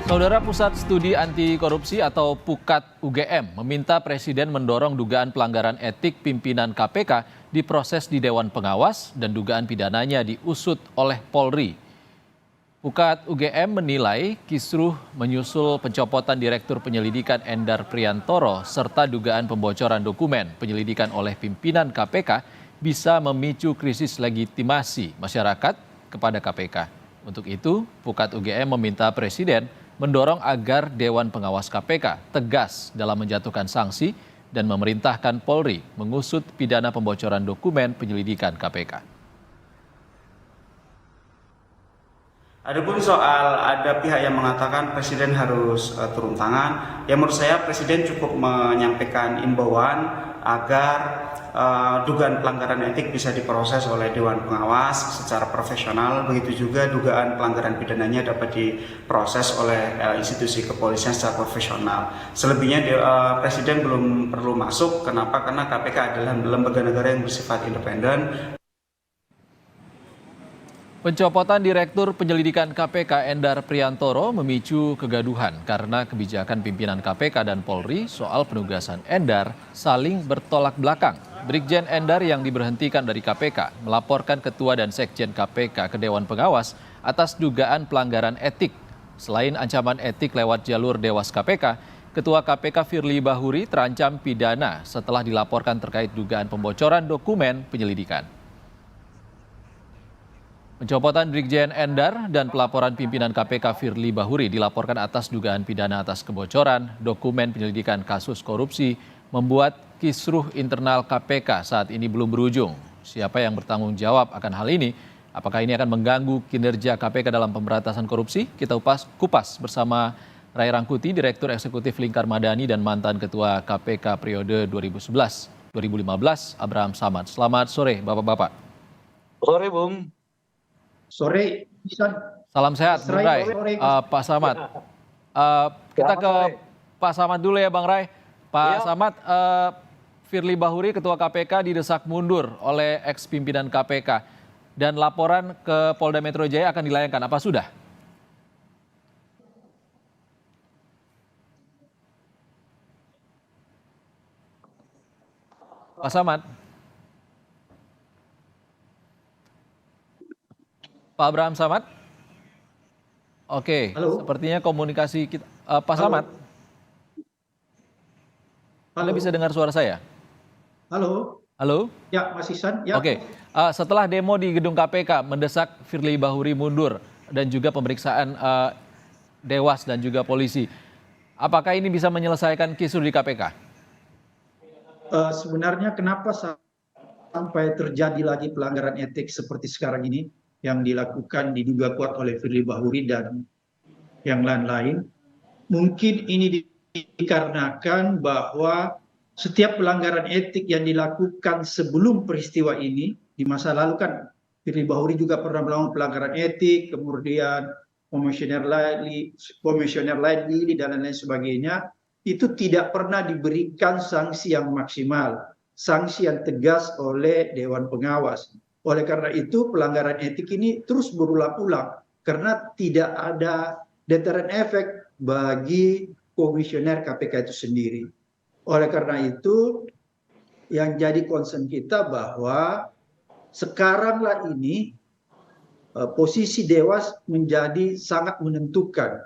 Saudara Pusat Studi Anti Korupsi atau PUKAT UGM meminta Presiden mendorong dugaan pelanggaran etik pimpinan KPK diproses di Dewan Pengawas dan dugaan pidananya diusut oleh Polri. PUKAT UGM menilai kisruh menyusul pencopotan Direktur Penyelidikan Endar Priantoro serta dugaan pembocoran dokumen penyelidikan oleh pimpinan KPK bisa memicu krisis legitimasi masyarakat kepada KPK. Untuk itu, PUKAT UGM meminta Presiden mendorong agar Dewan Pengawas KPK tegas dalam menjatuhkan sanksi dan memerintahkan Polri mengusut pidana pembocoran dokumen penyelidikan KPK. Adapun soal ada pihak yang mengatakan Presiden harus turun tangan, ya menurut saya Presiden cukup menyampaikan imbauan agar dugaan pelanggaran etik bisa diproses oleh Dewan Pengawas secara profesional, begitu juga dugaan pelanggaran pidananya dapat diproses oleh institusi kepolisian secara profesional. Selebihnya Presiden belum perlu masuk, kenapa? Karena KPK adalah lembaga negara yang bersifat independen. Pencopotan Direktur Penyelidikan KPK Endar Priantoro memicu kegaduhan karena kebijakan pimpinan KPK dan Polri soal penugasan Endar saling bertolak belakang. Brigjen Endar yang diberhentikan dari KPK melaporkan Ketua dan Sekjen KPK ke Dewan Pengawas atas dugaan pelanggaran etik. Selain ancaman etik lewat jalur Dewas KPK, Ketua KPK Firly Bahuri terancam pidana setelah dilaporkan terkait dugaan pembocoran dokumen penyelidikan. Pencopotan Brigjen Endar dan pelaporan pimpinan KPK Firly Bahuri dilaporkan atas dugaan pidana atas kebocoran dokumen penyelidikan kasus korupsi membuat kisruh internal KPK saat ini belum berujung. Siapa yang bertanggung jawab akan hal ini? Apakah ini akan mengganggu kinerja KPK dalam pemberantasan korupsi? Kita kupas bersama Ray Rangkuti, Direktur Eksekutif Lingkar Madani dan mantan Ketua KPK periode 2011-2015, Abraham Samad. Selamat sore, Bapak-Bapak. Sore, Bung. Sore, salam sehat, Bang Ray. Pak Samad. Kita ke Pak Samad dulu ya, Bang Ray. Pak Samad, Firly Bahuri, Ketua KPK didesak mundur oleh ex-pimpinan KPK. Dan laporan ke Polda Metro Jaya akan dilayangkan. Apa sudah? Pak Samad. Pak Abraham Samad? Oke, halo. Sepertinya komunikasi kita. Pak Samad? Anda bisa dengar suara saya? Halo. Halo? Ya, Mas Ihsan. Ya. Oke, setelah demo di gedung KPK mendesak Firly Bahuri mundur dan juga pemeriksaan Dewas dan juga polisi, apakah ini bisa menyelesaikan kisruh di KPK? Sebenarnya kenapa sampai terjadi lagi pelanggaran etik seperti sekarang ini yang dilakukan diduga kuat oleh Firly Bahuri dan yang lain-lain? Mungkin ini dikarenakan bahwa setiap pelanggaran etik yang dilakukan sebelum peristiwa ini, di masa lalu kan Firly Bahuri juga pernah melakukan pelanggaran etik, kemudian komisioner lain dan lain-lain sebagainya, itu tidak pernah diberikan sanksi yang maksimal, sanksi yang tegas oleh Dewan Pengawas. Oleh karena itu pelanggaran etik ini terus berulang-ulang karena tidak ada deterrent effect bagi komisioner KPK itu sendiri. Oleh karena itu yang jadi concern kita bahwa sekaranglah ini posisi Dewas menjadi sangat menentukan.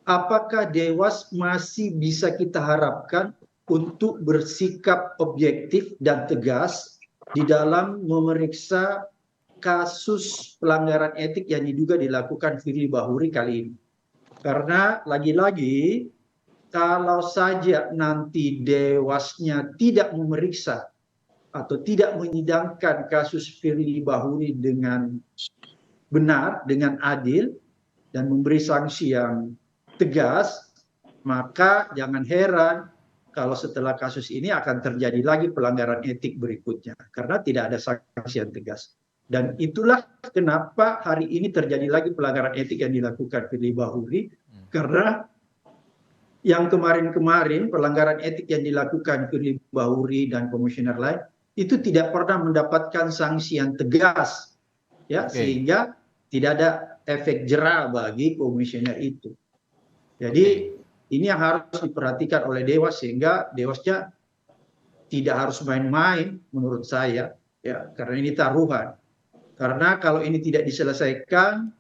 Apakah Dewas masih bisa kita harapkan untuk bersikap objektif dan tegas di dalam memeriksa kasus pelanggaran etik yang diduga dilakukan Firly Bahuri kali ini. Karena lagi-lagi kalau saja nanti Dewasnya tidak memeriksa atau tidak menyidangkan kasus Firly Bahuri dengan benar, dengan adil, dan memberi sanksi yang tegas, maka jangan heran kalau setelah kasus ini akan terjadi lagi pelanggaran etik berikutnya karena tidak ada sanksi yang tegas. Dan itulah kenapa hari ini terjadi lagi pelanggaran etik yang dilakukan Firly Bahuri, karena yang kemarin-kemarin pelanggaran etik yang dilakukan Firly Bahuri dan komisioner lain itu tidak pernah mendapatkan sanksi yang tegas, ya, sehingga tidak ada efek jera bagi komisioner itu. Jadi ini yang harus diperhatikan oleh Dewas sehingga Dewasnya tidak harus main-main menurut saya, ya, karena ini taruhan. Karena kalau ini tidak diselesaikan,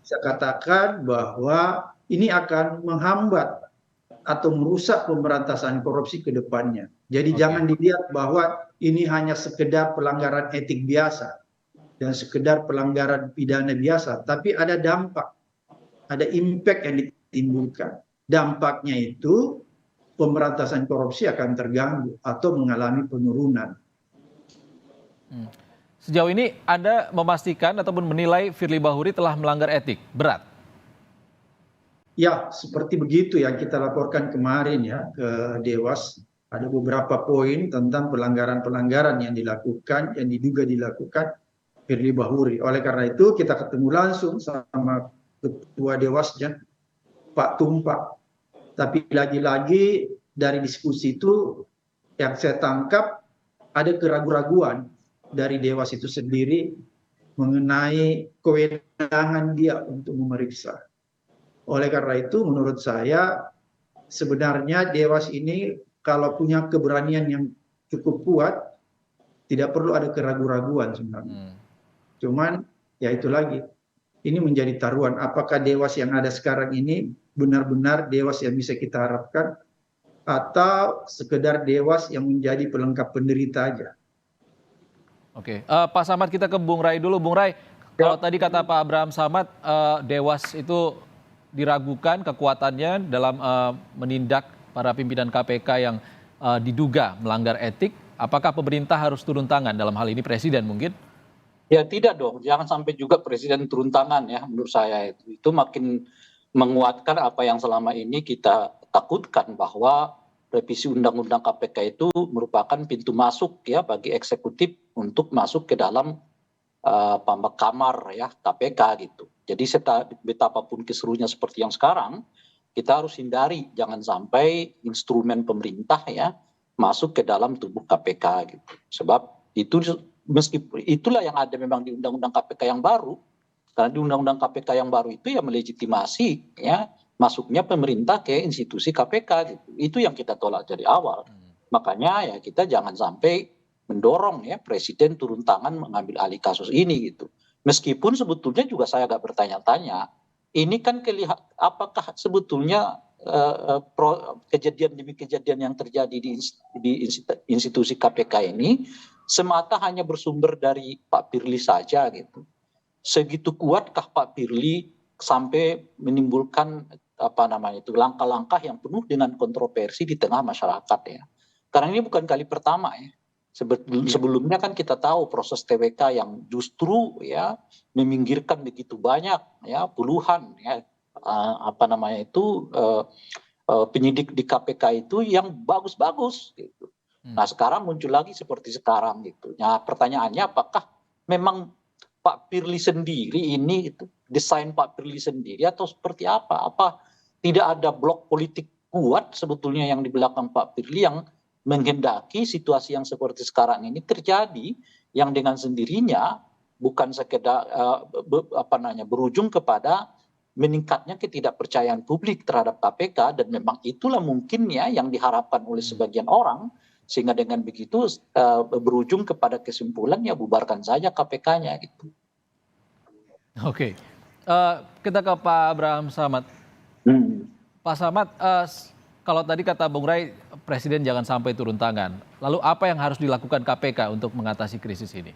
saya katakan bahwa ini akan menghambat atau merusak pemberantasan korupsi ke depannya. Jadi Oke. jangan dilihat bahwa ini hanya sekedar pelanggaran etik biasa dan sekedar pelanggaran pidana biasa, tapi ada dampak, ada impact yang ditimbulkan. Dampaknya itu pemberantasan korupsi akan terganggu atau mengalami penurunan. Sejauh ini Anda memastikan ataupun menilai Firly Bahuri telah melanggar etik berat? Ya, seperti begitu yang kita laporkan kemarin ya ke Dewas. Ada beberapa poin tentang pelanggaran-pelanggaran yang dilakukan, yang diduga dilakukan Firly Bahuri. Oleh karena itu kita ketemu langsung sama Ketua Dewasnya, Pak Tumpak. Tapi lagi-lagi dari diskusi itu yang saya tangkap ada keraguan-raguan dari Dewas itu sendiri mengenai kewenangan dia untuk memeriksa. Oleh karena itu menurut saya sebenarnya Dewas ini kalau punya keberanian yang cukup kuat tidak perlu ada keraguan-raguan sebenarnya. Cuman ya itu lagi, ini menjadi taruhan apakah Dewas yang ada sekarang ini benar-benar Dewas yang bisa kita harapkan atau sekedar Dewas yang menjadi pelengkap penderita aja. Oke, Pak Samad, kita ke Bung Rai dulu. Bung Rai, kalau tadi kata Pak Abraham Samad, Dewas itu diragukan kekuatannya dalam menindak para pimpinan KPK yang diduga melanggar etik. Apakah pemerintah harus turun tangan dalam hal ini Presiden mungkin? Ya tidak dong, jangan sampai juga Presiden turun tangan ya menurut saya itu makin menguatkan apa yang selama ini kita takutkan bahwa revisi Undang-Undang KPK itu merupakan pintu masuk ya bagi eksekutif untuk masuk ke dalam kamar ya KPK gitu. Jadi betapapun keserunya seperti yang sekarang, kita harus hindari jangan sampai instrumen pemerintah ya masuk ke dalam tubuh KPK gitu. Sebab itu meskipun itulah yang ada memang di Undang-Undang KPK yang baru. Karena di Undang-Undang KPK yang baru itu ya melegitimasi ya masuknya pemerintah ke institusi KPK gitu. Itu yang kita tolak dari awal. Makanya ya kita jangan sampai mendorong ya Presiden turun tangan mengambil alih kasus ini gitu. Meskipun sebetulnya juga saya agak bertanya-tanya, ini kan apakah sebetulnya kejadian demi kejadian yang terjadi di institusi KPK ini semata hanya bersumber dari Pak Firly saja gitu. Segitu kuatkah Pak Firly sampai menimbulkan langkah-langkah yang penuh dengan kontroversi di tengah masyarakat ya. Karena ini bukan kali pertama ya. Sebelumnya kan kita tahu proses TWK yang justru ya meminggirkan begitu banyak ya puluhan ya penyidik di KPK itu yang bagus-bagus gitu. Nah sekarang muncul lagi seperti sekarang gitu. Nah pertanyaannya apakah memang Pak Firly sendiri ini itu desain Pak Firly sendiri atau seperti apa? Apa tidak ada blok politik kuat sebetulnya yang di belakang Pak Firly yang menghendaki situasi yang seperti sekarang ini terjadi yang dengan sendirinya bukan sekedar berujung kepada meningkatnya ketidakpercayaan publik terhadap KPK dan memang itulah mungkin ya yang diharapkan oleh sebagian orang sehingga dengan begitu berujung kepada kesimpulan ya bubarkan saja KPK-nya gitu. Oke, kita ke Pak Abraham Samad. Pak Samad, kalau tadi kata Bung Rai, Presiden jangan sampai turun tangan. Lalu apa yang harus dilakukan KPK untuk mengatasi krisis ini?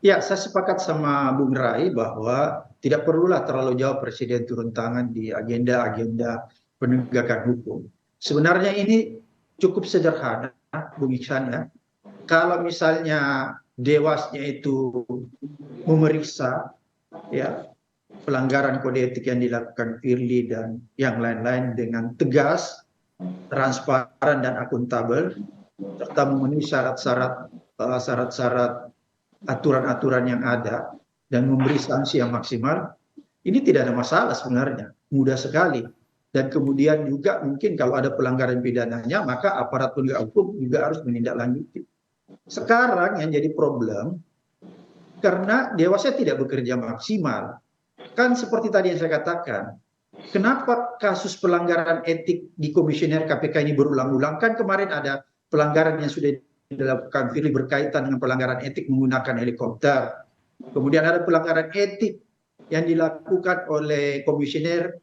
Ya, saya sepakat sama Bung Rai bahwa tidak perlulah terlalu jauh Presiden turun tangan di agenda-agenda penegakan hukum. Sebenarnya ini cukup sederhana, Bung Iksan ya. Kalau misalnya Dewasnya itu memeriksa ya pelanggaran kode etik yang dilakukan Firly dan yang lain-lain dengan tegas, transparan dan akuntabel, serta memenuhi syarat-syarat aturan-aturan yang ada dan memberi sanksi yang maksimal, ini tidak ada masalah sebenarnya, mudah sekali. Dan kemudian juga mungkin kalau ada pelanggaran pidananya, maka aparat penegak hukum juga harus menindaklanjuti. Sekarang yang jadi problem, karena Dewasnya tidak bekerja maksimal. Kan seperti tadi yang saya katakan, kenapa kasus pelanggaran etik di komisioner KPK ini berulang-ulang? Kan kemarin ada pelanggaran yang sudah dilakukan Firly berkaitan dengan pelanggaran etik menggunakan helikopter. Kemudian ada pelanggaran etik yang dilakukan oleh komisioner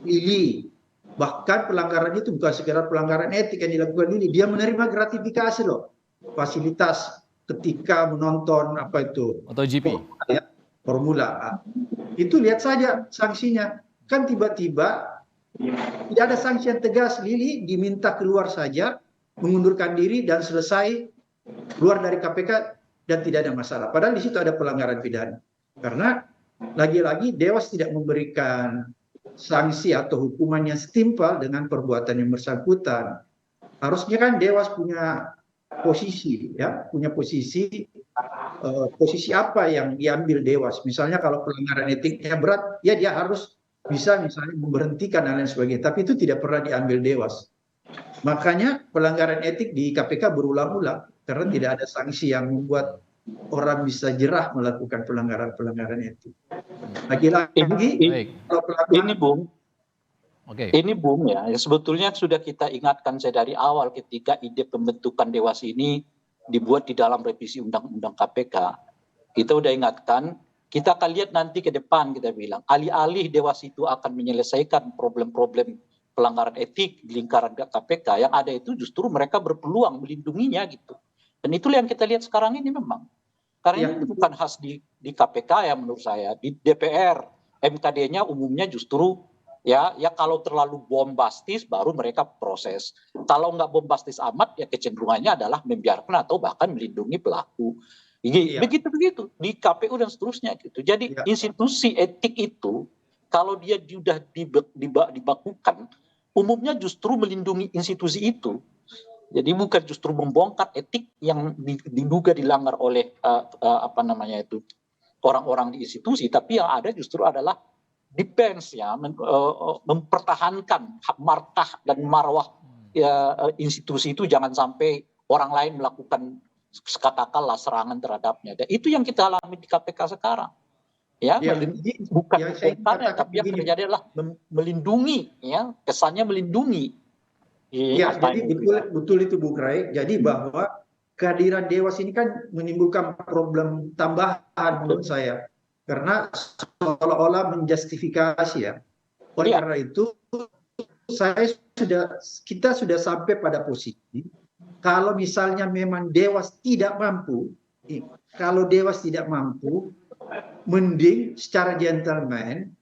Lili. Bahkan pelanggaran itu bukan sekedar pelanggaran etik yang dilakukan Lili, dia menerima gratifikasi loh, fasilitas ketika menonton apa itu MotoGP. Formula. Itu lihat saja sanksinya. Kan tiba-tiba tidak ada sanksi yang tegas. Lili diminta keluar saja, mengundurkan diri dan selesai, keluar dari KPK dan tidak ada masalah. Padahal di situ ada pelanggaran pidana. Karena lagi-lagi Dewas tidak memberikan sanksi atau hukuman yang setimpal dengan perbuatan yang bersangkutan. Harusnya kan Dewas punya posisi, ya, punya posisi apa yang diambil Dewas. Misalnya kalau pelanggaran etiknya berat, ya dia harus bisa misalnya memberhentikan dan lain sebagainya. Tapi itu tidak pernah diambil Dewas. Makanya pelanggaran etik di KPK berulang-ulang karena tidak ada sanksi yang membuat orang bisa jerah melakukan pelanggaran-pelanggaran etik. Lagi-lagi kalau Ini Bung, Oke. ini Bung ya, sebetulnya sudah kita ingatkan saya dari awal ketika ide pembentukan Dewas ini dibuat di dalam revisi Undang-Undang KPK. Kita udah ingatkan, kita akan lihat nanti ke depan, kita bilang, alih-alih Dewas itu akan menyelesaikan problem-problem pelanggaran etik di lingkaran KPK, yang ada itu justru mereka berpeluang melindunginya gitu. Dan itulah yang kita lihat sekarang ini memang. Karena ini bukan khas di KPK ya menurut saya. Di DPR, MKD-nya umumnya justru ya kalau terlalu bombastis baru mereka proses. Kalau nggak bombastis amat ya kecenderungannya adalah membiarkan atau bahkan melindungi pelaku. Begitu-begitu di KPU dan seterusnya gitu. Jadi institusi etik itu kalau dia sudah dibakukan umumnya justru melindungi institusi itu. Jadi bukan justru membongkar etik yang diduga dilanggar oleh orang-orang di institusi, tapi yang ada justru adalah defense ya, mempertahankan markah dan marwah institusi itu jangan sampai orang lain melakukan katakanlah serangan terhadapnya. Dan itu yang kita alami di KPK sekarang. Ya, bukan membongkarnya, tapi yang terjadi adalah melindungi, ya, kesannya melindungi. Ya, jadi betul itu Bu Rai. Jadi bahwa kehadiran Dewas ini kan menimbulkan problem tambahan menurut saya. Karena seolah-olah menjustifikasi ya. Oleh karena itu kita sudah sampai pada posisi kalau misalnya memang Dewas tidak mampu, mending secara gentleman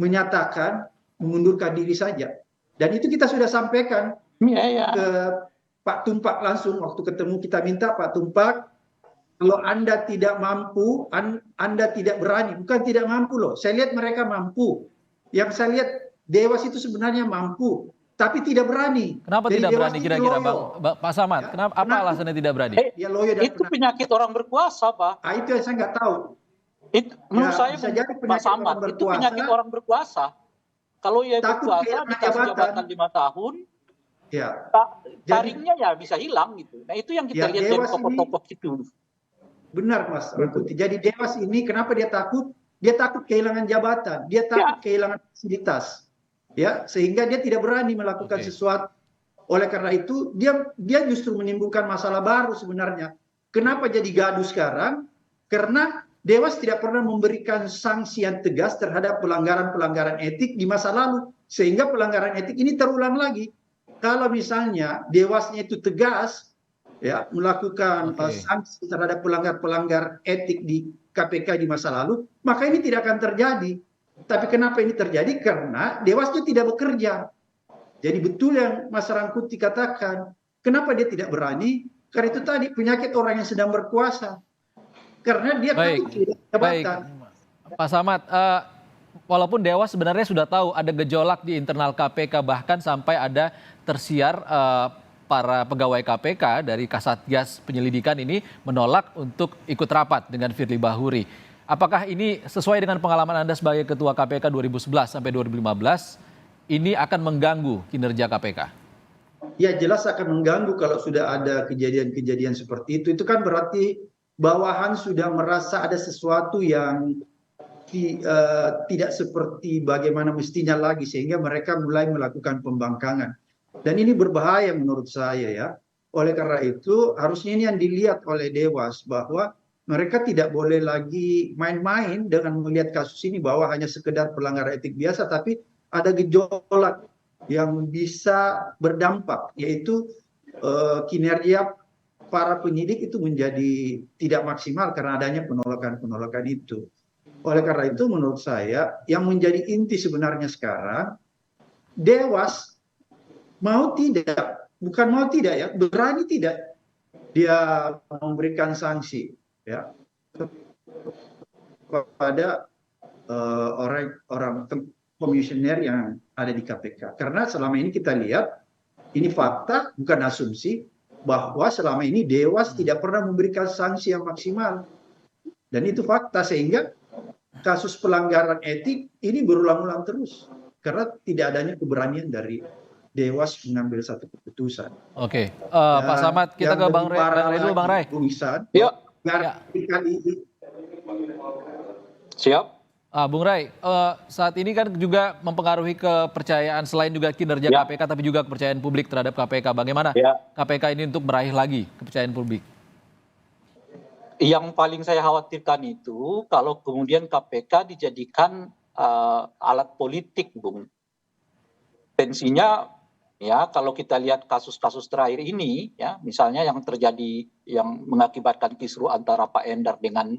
menyatakan mengundurkan diri saja. Dan itu kita sudah sampaikan ke Pak Tumpak langsung waktu ketemu, kita minta Pak Tumpak, kalau Anda tidak mampu, Anda tidak berani. Bukan tidak mampu loh, saya lihat mereka mampu. Yang saya lihat Dewas itu sebenarnya mampu, tapi tidak berani. Kenapa Jadi tidak Dewas berani itu kira-kira loyo. Pak Samad? Kenapa? Apa alasannya tidak berani? Dia loyo dan Itu penyakit orang berkuasa, Pak. itu yang saya nggak tahu. Menurut saya bisa jadi Pak penyakit Samad, orang itu penyakit berkuasa. orang berkuasa. Kalau ia Takut berkuasa kehilangan dikasih jabatan 5 tahun, Ya. taringnya ya bisa hilang gitu. Nah itu yang kita lihat dari Dewas tokoh-tokoh itu. Benar Mas Rangkuti. Jadi Dewas ini kenapa dia takut? Dia takut kehilangan jabatan, dia takut kehilangan fasilitas. Ya, sehingga dia tidak berani melakukan sesuatu. Oleh karena itu dia justru menimbulkan masalah baru sebenarnya. Kenapa jadi gaduh sekarang? Karena Dewas tidak pernah memberikan sanksi yang tegas terhadap pelanggaran-pelanggaran etik di masa lalu. Sehingga pelanggaran etik ini terulang lagi. Kalau misalnya Dewasnya itu tegas ya melakukan sanksi terhadap pelanggar-pelanggar etik di KPK di masa lalu, maka ini tidak akan terjadi. Tapi kenapa ini terjadi? Karena Dewasnya tidak bekerja. Jadi betul yang Mas Rangkuti katakan, kenapa dia tidak berani? Karena itu tadi penyakit orang yang sedang berkuasa. Karena dia takut jabatan. Pak Samad, walaupun Dewas sebenarnya sudah tahu ada gejolak di internal KPK, bahkan sampai ada tersiar para pegawai KPK dari Kasatgas penyelidikan ini menolak untuk ikut rapat dengan Firly Bahuri. Apakah ini sesuai dengan pengalaman Anda sebagai Ketua KPK 2011 sampai 2015, ini akan mengganggu kinerja KPK? Ya jelas akan mengganggu kalau sudah ada kejadian-kejadian seperti itu. Itu kan berarti bawahan sudah merasa ada sesuatu yang tidak seperti bagaimana mestinya lagi, sehingga mereka mulai melakukan pembangkangan. Dan ini berbahaya menurut saya ya. Oleh karena itu harusnya ini yang dilihat oleh Dewas, bahwa mereka tidak boleh lagi main-main dengan melihat kasus ini bahwa hanya sekedar pelanggaran etik biasa, tapi ada gejolak yang bisa berdampak, yaitu kinerja para penyidik itu menjadi tidak maksimal karena adanya penolakan-penolakan itu. Oleh karena itu menurut saya yang menjadi inti sebenarnya sekarang, Dewas mau tidak, bukan mau tidak ya, berani tidak dia memberikan sanksi ya kepada orang komisioner yang ada di KPK. Karena selama ini kita lihat, ini fakta bukan asumsi, bahwa selama ini Dewas tidak pernah memberikan sanksi yang maksimal. Dan itu fakta, sehingga kasus pelanggaran etik ini berulang-ulang terus karena tidak adanya keberanian dari Dewas mengambil satu keputusan. Oke, Pak Samad, kita ke Bang Ray dulu, Bang Ray. Yuk. Ya. Siap. Bung Ray, saat ini kan juga mempengaruhi kepercayaan selain juga kinerja KPK, tapi juga kepercayaan publik terhadap KPK. Bagaimana KPK ini untuk meraih lagi kepercayaan publik? Yang paling saya khawatirkan itu kalau kemudian KPK dijadikan alat politik, Bung. Tensinya ya kalau kita lihat kasus-kasus terakhir ini, ya misalnya yang terjadi yang mengakibatkan kisruh antara Pak Endar dengan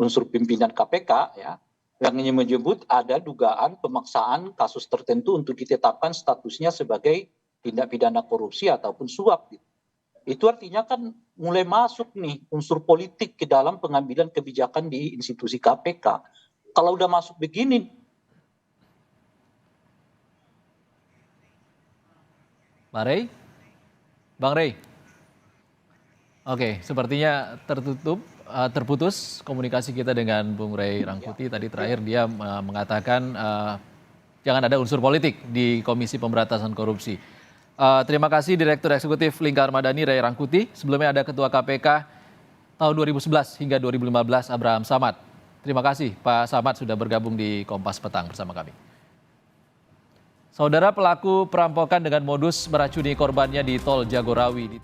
unsur pimpinan KPK, ya, yang ini menyebut ada dugaan pemaksaan kasus tertentu untuk ditetapkan statusnya sebagai tindak pidana korupsi ataupun suap. Gitu. Itu artinya kan mulai masuk nih unsur politik ke dalam pengambilan kebijakan di institusi KPK. Kalau udah masuk begini. Bang Ray. Oke, sepertinya terputus komunikasi kita dengan Bung Ray Rangkuti. Tadi terakhir dia mengatakan jangan ada unsur politik di Komisi Pemberantasan Korupsi. Terima kasih Direktur Eksekutif Lingkar Madani Ray Rangkuti. Sebelumnya ada Ketua KPK tahun 2011 hingga 2015 Abraham Samad. Terima kasih Pak Samad sudah bergabung di Kompas Petang bersama kami. Saudara, pelaku perampokan dengan modus meracuni korbannya di Tol Jagorawi